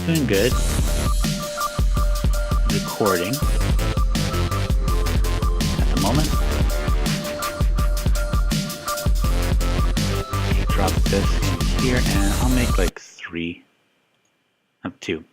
doing good. Recording at the moment. Drop this in here, and I'll make like 3. 2.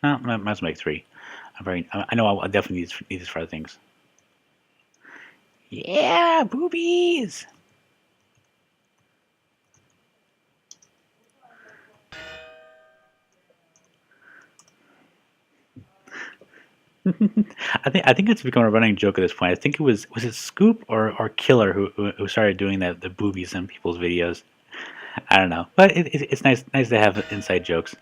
No, I might as well make 3. I know I'll definitely need this for other things. Yeah, boobies! I think it's become a running joke at this point. I think it was it Scoop or Killer who started doing the boobies in people's videos. I don't know, but it's nice to have inside jokes.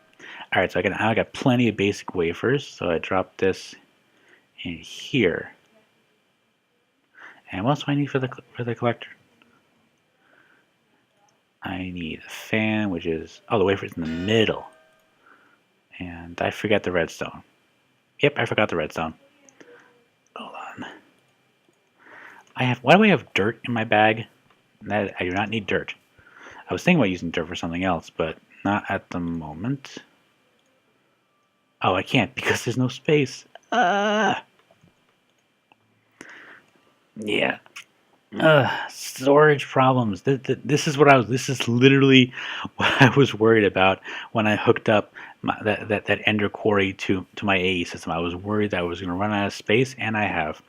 All right, so I got plenty of basic wafers, so I dropped this in here. And what else do I need for the collector? I need a fan, which is the wafer's in the middle, and I forgot the redstone. Yep, I forgot the redstone. Hold on. Why do I have dirt in my bag? I do not need dirt. I was thinking about using dirt for something else, but not at the moment. Oh, I can't because there's no space. Yeah. Storage problems. This is literally what I was worried about when I hooked up that Ender Quarry to my AE system. I was worried that I was going to run out of space, and I have.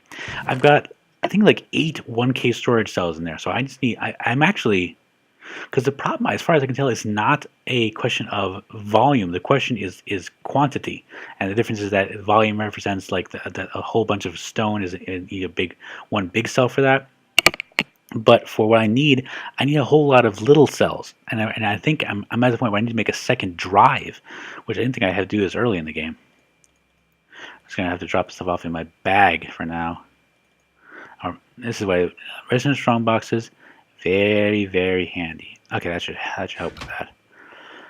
I've got, I think, like 8 1K storage cells in there. So I just need. I'm actually, because the problem, as far as I can tell, is not a question of volume. The question is quantity, and the difference is that volume represents like a whole bunch of stone. You need one big cell for that. But for what I need a whole lot of little cells, and I think I'm at the point where I need to make a second drive, which I didn't think I had to do this early in the game. I'm just gonna have to drop stuff off in my bag for now. This is why resonant strong boxes, very handy. Okay, that should help with that.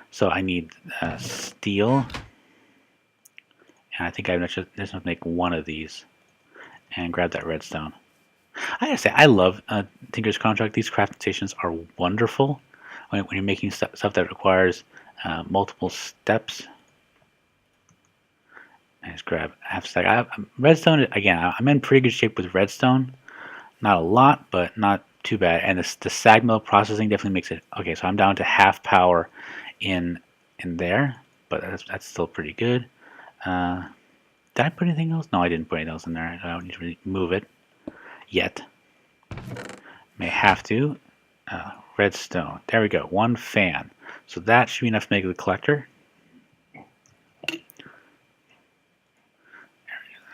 So I need steel, and I think I just have to make 1 of these, and grab that redstone. I gotta say, I love Tinker's Contract. These crafting stations are wonderful when you're making stuff that requires multiple steps. I just grab half a stack. Redstone, again, I'm in pretty good shape with redstone. Not a lot, but not too bad. And the sag mill processing definitely makes it okay. So I'm down to half power in there, but that's still pretty good. Did I put anything else? No, I didn't put anything else in there. I don't need to really move it yet. May have to. Redstone. There we go. 1 fan. So that should be enough to make the collector.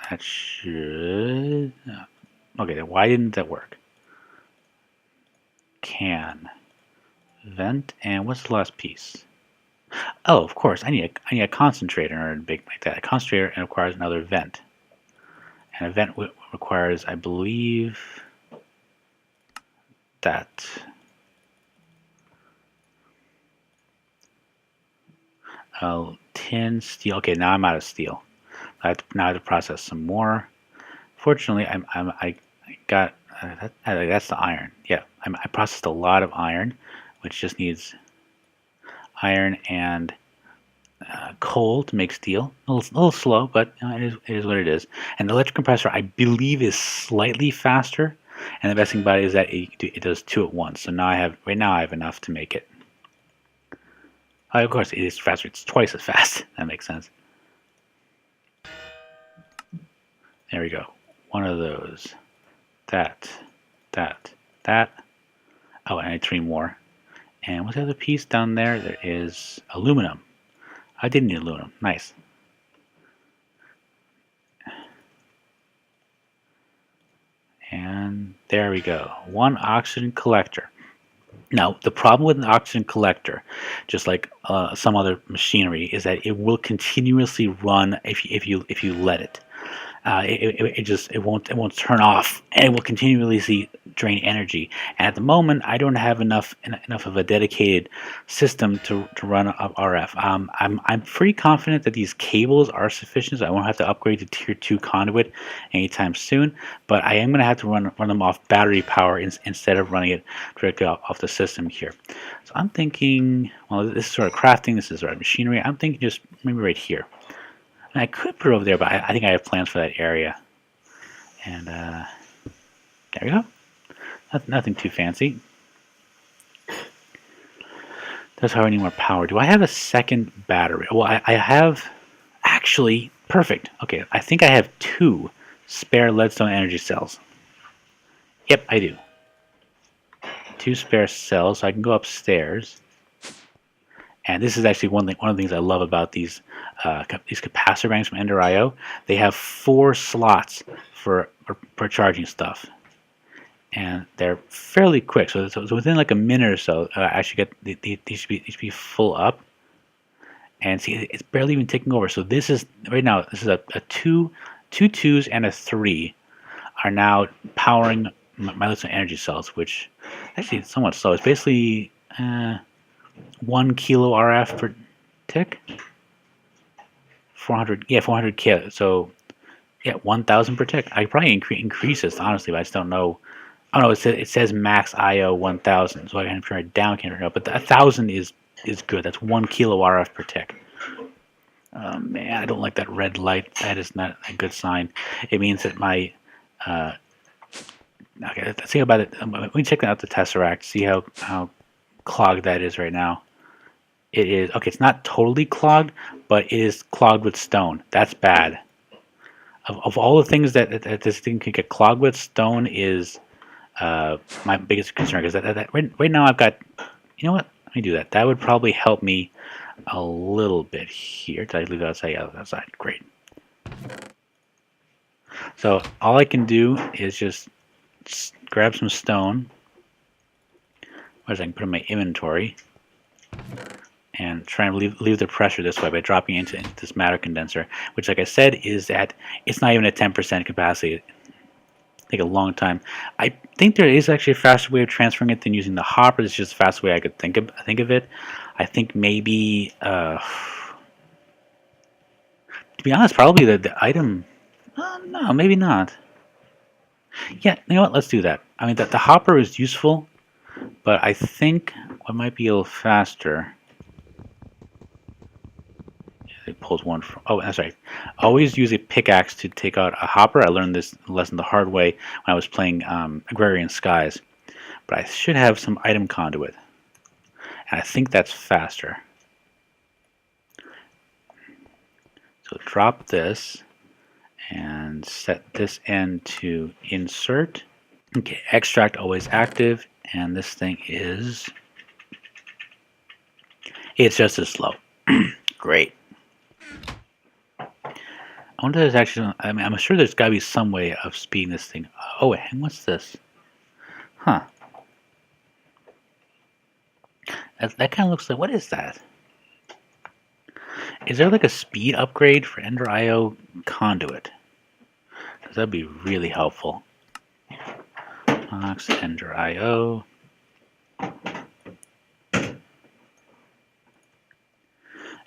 That should. Okay, then why didn't that work? Can. Vent. And what's the last piece? Oh, of course. I need a concentrator in order to make that. A concentrator requires another vent. And a vent requires, I believe, that. Tin, steel. Okay, now I'm out of steel. Now I have to process some more. Fortunately, I got that's the iron. Yeah, I processed a lot of iron, which just needs iron and coal to make steel. A little slow, but it is what it is. And the electric compressor, I believe, is slightly faster. And the best thing about it is that it does 2 at once. So now right now I have enough to make it. Of course, it is faster. It's twice as fast. That makes sense. There we go. 1 of those. That. Oh, and I need 3 more. And what's the other piece down there? There is aluminum. I didn't need aluminum. Nice. And there we go. 1 oxygen collector. Now, the problem with an oxygen collector, just like some other machinery, is that it will continuously run if you let it. it won't turn off, and it will continuously drain energy. And at the moment, I don't have enough of a dedicated system to run up RF. I'm pretty confident that these cables are sufficient, so I won't have to upgrade to tier 2 conduit anytime soon. But I am going to have to run them off battery power instead of running it directly off the system here. So I'm thinking, well, this is sort of crafting, this is sort of machinery. I'm thinking just maybe right here. And I could put it over there, but I think I have plans for that area. And there we go. Nothing too fancy. Does however need more power. Do I have a second battery? Well, I have... Actually, perfect. Okay, I think I have 2 spare Leadstone Energy Cells. Yep, I do. 2 spare cells, so I can go upstairs. And this is actually one of the things I love about these capacitor banks from Ender IO. They have 4 slots for charging stuff, and they're fairly quick. So within like a minute or so, I should get these should be full up. And see, it's barely even taking over. So this is right now. This is a 2 2s and a 3 are now powering my Leadstone Energy Cells, which actually is somewhat slow. It's basically 1 kilo RF per tick. 400 K. So yeah, 1,000 per tick. I could probably increase this honestly, but I just don't know. Oh no, it says max IO 1,000, so I can turn it down, can't turn it up. But 1,000 is good. That's 1 kilo RF per tick. Oh man, I don't like that red light. That is not a good sign. It means that my okay, let's think about it. Let me check out the Tesseract, see how clogged that is right now. It is okay. It's not totally clogged, but it is clogged with stone. That's bad. Of all the things that this thing could get clogged with, stone is my biggest concern. Because right now I've got. You know what? Let me do that. That would probably help me a little bit here. Did I leave it outside? Yeah, outside. Great. So all I can do is just grab some stone. Or I can put in my inventory and try and leave the pressure this way by dropping into this matter condenser, which, like I said, is at it's not even at 10% capacity. It'll take a long time. I think there is actually a faster way of transferring it than using the hopper. It's just the fastest way I could think of it. I think maybe, to be honest, probably the item. No, maybe not. Yeah, you know what? Let's do that. I mean, the hopper is useful, but I think what might be a little faster. It pulls one from. Oh, that's right. Always use a pickaxe to take out a hopper. I learned this lesson the hard way when I was playing Agrarian Skies. But I should have some item conduit, and I think that's faster. So drop this and set this end to insert. Okay, extract always active, and this thing is. It's just as slow. Great. I wonder if there's actually, I mean, I'm sure there's got to be some way of speeding this thing. Oh, wait, and what's this? Huh. That kind of looks like, what is that? Is there like a speed upgrade for Ender IO conduit? Because that'd be really helpful. Box Ender IO.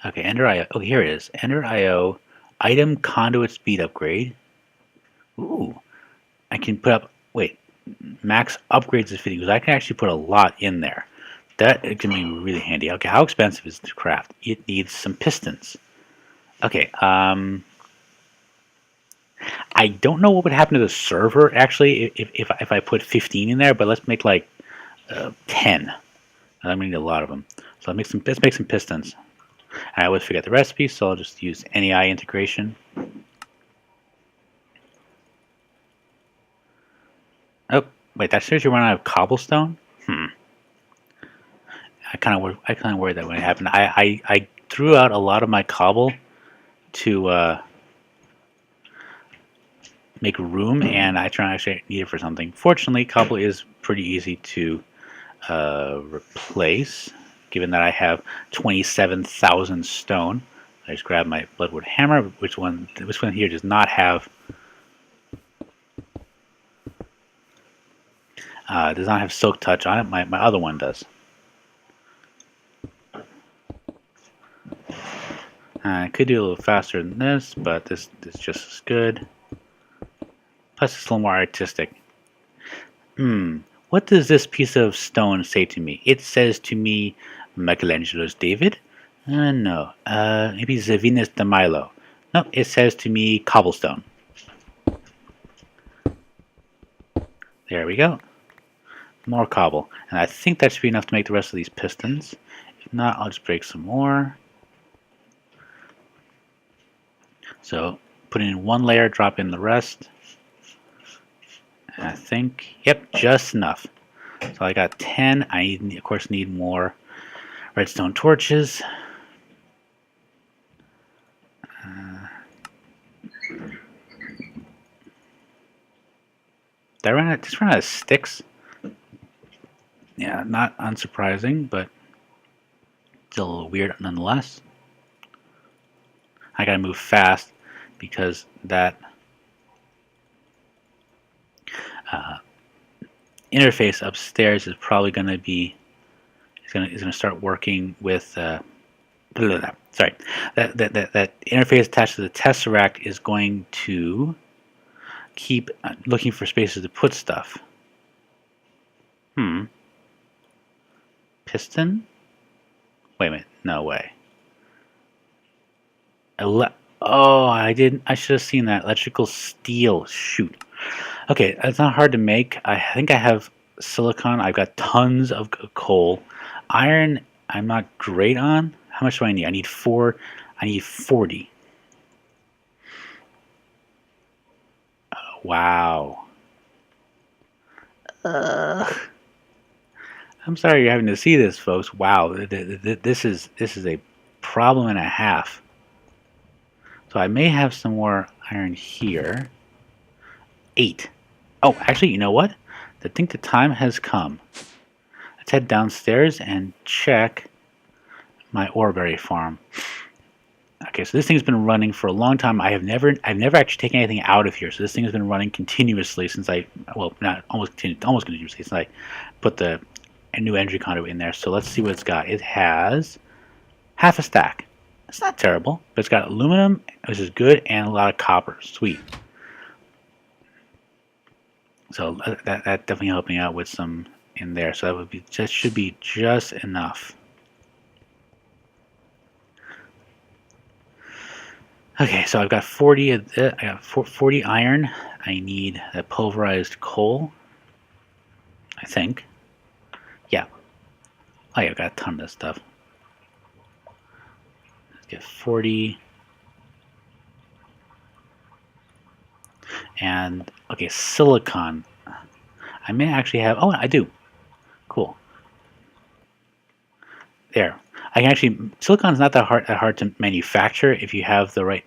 Okay, Ender IO. Oh, here it is. Ender IO. Item conduit speed upgrade. Ooh, I can put up. Wait, max upgrades is 50 because I can actually put a lot in there. That it can be really handy. Okay, how expensive is it to craft? It needs some pistons. Okay, I don't know what would happen to the server actually if I put 15 in there, but let's make like 10. I'm gonna need a lot of them. So let's make some pistons. I always forget the recipe, so I'll just use NEI integration. Oh, wait, that says you run out of cobblestone? I kind of worried that when it happened. I threw out a lot of my cobble to make room, and I actually need it for something. Fortunately, cobble is pretty easy to replace, given that I have 27,000 stone. I just grab my bloodwood hammer. Which one here does not have It does not have silk touch on it. My other one does. I could do a little faster than this, but this is just as good. Plus, it's a little more artistic. What does this piece of stone say to me? It says to me, Michelangelo's David? No. Maybe Zavinus de Milo. No, it says to me, cobblestone. There we go. More cobble. And I think that should be enough to make the rest of these pistons. If not, I'll just break some more. So, put in one layer, drop in the rest. And I think, yep, just enough. So I got 10. I, of course, need more redstone torches. Did I just run out of sticks? Yeah, not unsurprising, but still a little weird nonetheless. I gotta move fast because that interface upstairs is probably gonna be is gonna start working with sorry, that interface attached to the tesseract is going to keep looking for spaces to put stuff. Piston? Wait a minute, no way. Oh, I didn't. I should have seen that. Electrical steel. Shoot. Okay, it's not hard to make. I think I have silicon. I've got tons of coal. Iron, I'm not great on. How much do I need? I need 4. I need 40. Wow. I'm sorry you're having to see this, folks. Wow, this is a problem and a half. So I may have some more iron here. 8. Oh, actually, you know what? I think the time has come. Let's head downstairs and check my oreberry farm. Okay, so this thing's been running for a long time. I've never actually taken anything out of here. So this thing has been running continuously since not almost continuously since I put the new energy conduit in there. So let's see what it's got. It has half a stack. It's not terrible, but it's got aluminum, which is good, and a lot of copper. Sweet. So that definitely helped me out with some in there. So that should be just enough. Okay, so I've got 40 of I got 40 iron. I need that pulverized coal. I think. Yeah. Oh yeah, I've got a ton of this stuff. Let's get 40. And okay, silicon. I may actually have. Oh, I do. Cool. There. I can actually. Silicon's not that hard to manufacture if you have the right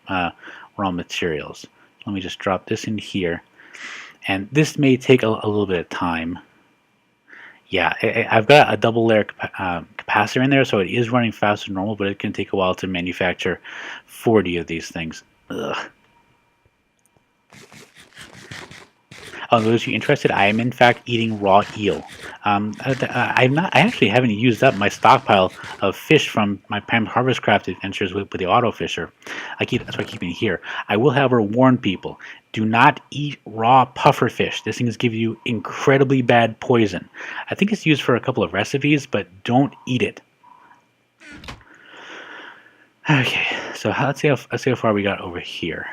raw materials. Let me just drop this in here, and this may take a little bit of time. Yeah, I've got a double layer capacitor in there, so it is running faster than normal, but it can take a while to manufacture 40 of these things. Ugh. Oh, those of you interested, I am in fact eating raw eel. I actually haven't used up my stockpile of fish from my Pam Harvestcraft adventures with the auto fisher. That's why I keep it here. I will, however, warn people: do not eat raw puffer fish. This thing is giving you incredibly bad poison. I think it's used for a couple of recipes, but don't eat it. Okay, so let's see how far we got over here.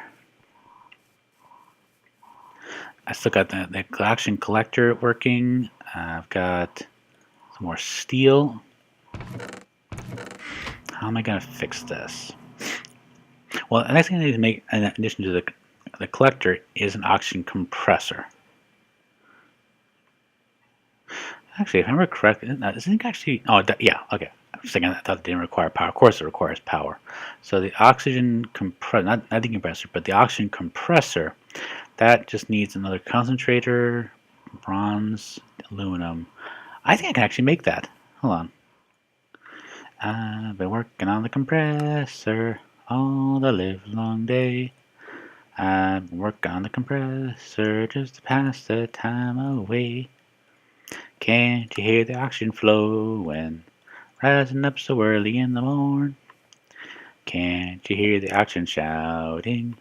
I still got the Galactic collector working. I've got some more steel. How am I going to fix this? Well, the next thing I need to make, in addition to the collector, is an oxygen compressor. Actually, if I remember correctly, this thing actually. Oh, yeah. Okay. I thought it didn't require power. Of course, it requires power. So the oxygen compressor, not the compressor, but the oxygen compressor. That just needs another concentrator, bronze, aluminum. I think I can actually make that. Hold on. I've been working on the compressor all the livelong day. I've been working on the compressor just to pass the time away. Can't you hear the oxygen flowing, rising up so early in the morn? Can't you hear the oxygen shouting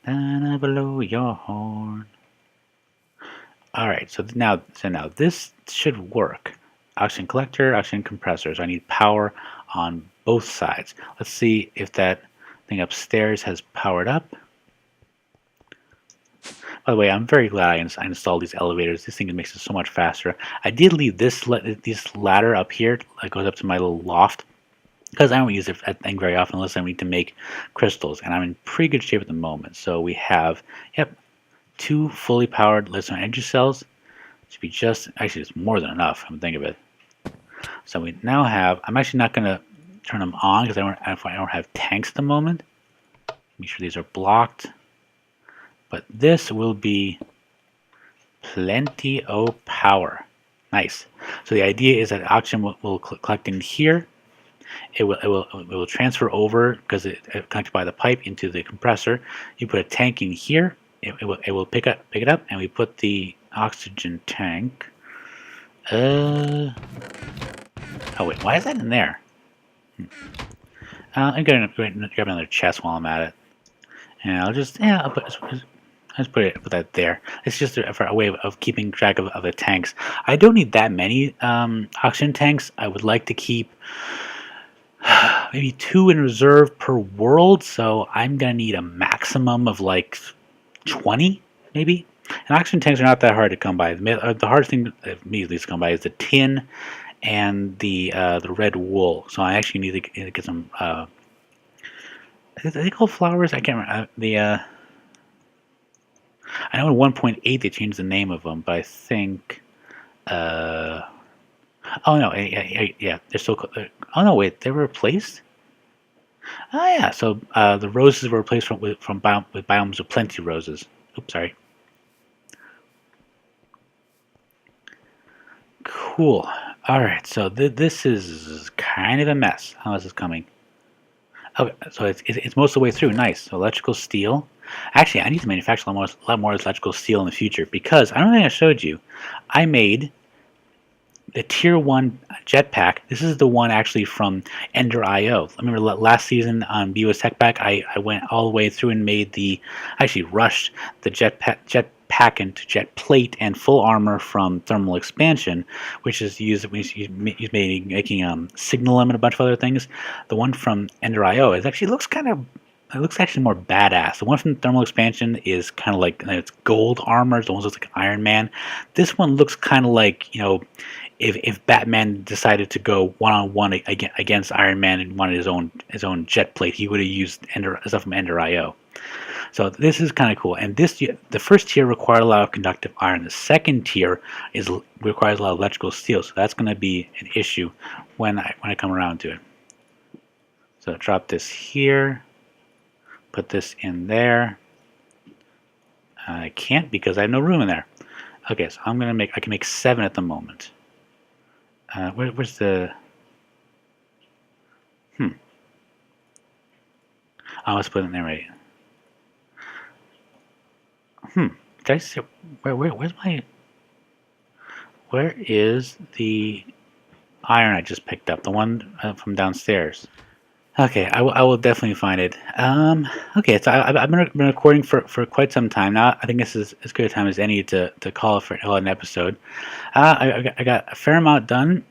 down below your horn? All right, so now this should work. Oxygen collector, oxygen compressor. So I need power on both sides. Let's see if that thing upstairs has powered up. By the way, I'm very glad I installed these elevators. This thing makes it so much faster. I did leave this ladder up here that goes up to my little loft because I don't use that thing very often unless I need to make crystals, and I'm in pretty good shape at the moment. So we have, yep, 2 fully powered Leadstone Energy Cells. Should be actually it's more than enough. I'm think of it. So we now have. I'm actually not going to turn them on because I don't have tanks at the moment. Make sure these are blocked. But this will be plenty of power. Nice. So the idea is that oxygen will collect in here. It will transfer over because it's connected by the pipe into the compressor. You put a tank in here. It will pick it up, and we put the oxygen tank. Oh wait, why is that in there? I'm gonna grab another chest while I'm at it, and I'll just I'll put that there. It's just a way of keeping track of the tanks. I don't need that many oxygen tanks. I would like to keep maybe 2 in reserve per world, so I'm gonna need a maximum of like 20 maybe. And oxygen tanks are not that hard to come by. The hardest thing for me at least to come by is the tin and the red wool. So I actually need to get some. Are they called flowers? I can't remember. I know in 1.8 they changed the name of them, but I think. Oh no! Yeah, they're still. Oh no! Wait, they were replaced. Oh yeah, so the roses were replaced with biomes of plenty roses. Oops, sorry. Cool. All right, so this is kind of a mess. How is this coming? Okay, so it's most of the way through. Nice. So electrical steel. Actually, I need to manufacture a lot more electrical steel in the future because I don't think I showed you. I made the Tier 1 jetpack. This is the one actually from Ender IO. I remember last season on BOS Tech Pack, I went all the way through and actually rushed the jetpack into jet plate and full armor from thermal expansion, which is used making signal and a bunch of other things. The one from Ender IO it looks actually more badass. The one from thermal expansion is kind of like it's gold armor. The one looks like an Iron Man. This one looks kind of like if Batman decided to go one-on-one against Iron Man and wanted his own jet plate, he would have used stuff from Ender IO. So this is kind of cool. And the first tier required a lot of conductive iron. The second tier requires a lot of electrical steel. So that's going to be an issue when I come around to it. So drop this here. Put this in there. I can't because I have no room in there. Okay, so I can make 7 at the moment. Where's the? I must put it in there right. Did I see where's my? Where is the iron I just picked up? The one from downstairs. Okay, I will definitely find it. Okay, so I've been recording for quite some time now. I think this is as good a time as any to call for an episode. I got a fair amount done,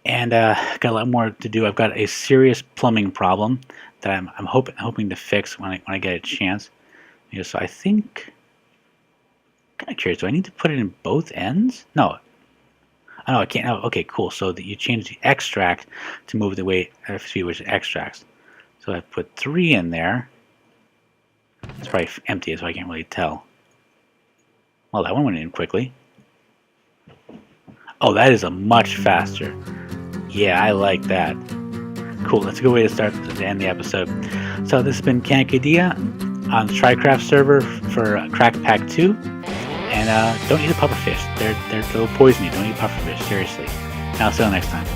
and got a lot more to do. I've got a serious plumbing problem that I'm hoping to fix when I get a chance. So I think. I'm kind of curious. Do I need to put it in both ends? No. Oh, no, I can't. Oh, okay, cool. So that you change the extract to move the way FSP, which extracts. So I put 3 in there. It's probably empty, so I can't really tell. Well, that one went in quickly. Oh, that is a much faster. Yeah, I like that. Cool. That's a good way to end the episode. So this has been Kankadia on the TryCraft server for Crackpack 2. And don't eat the pufferfish. They'll poison you. Don't eat pufferfish. Seriously. And I'll see you next time.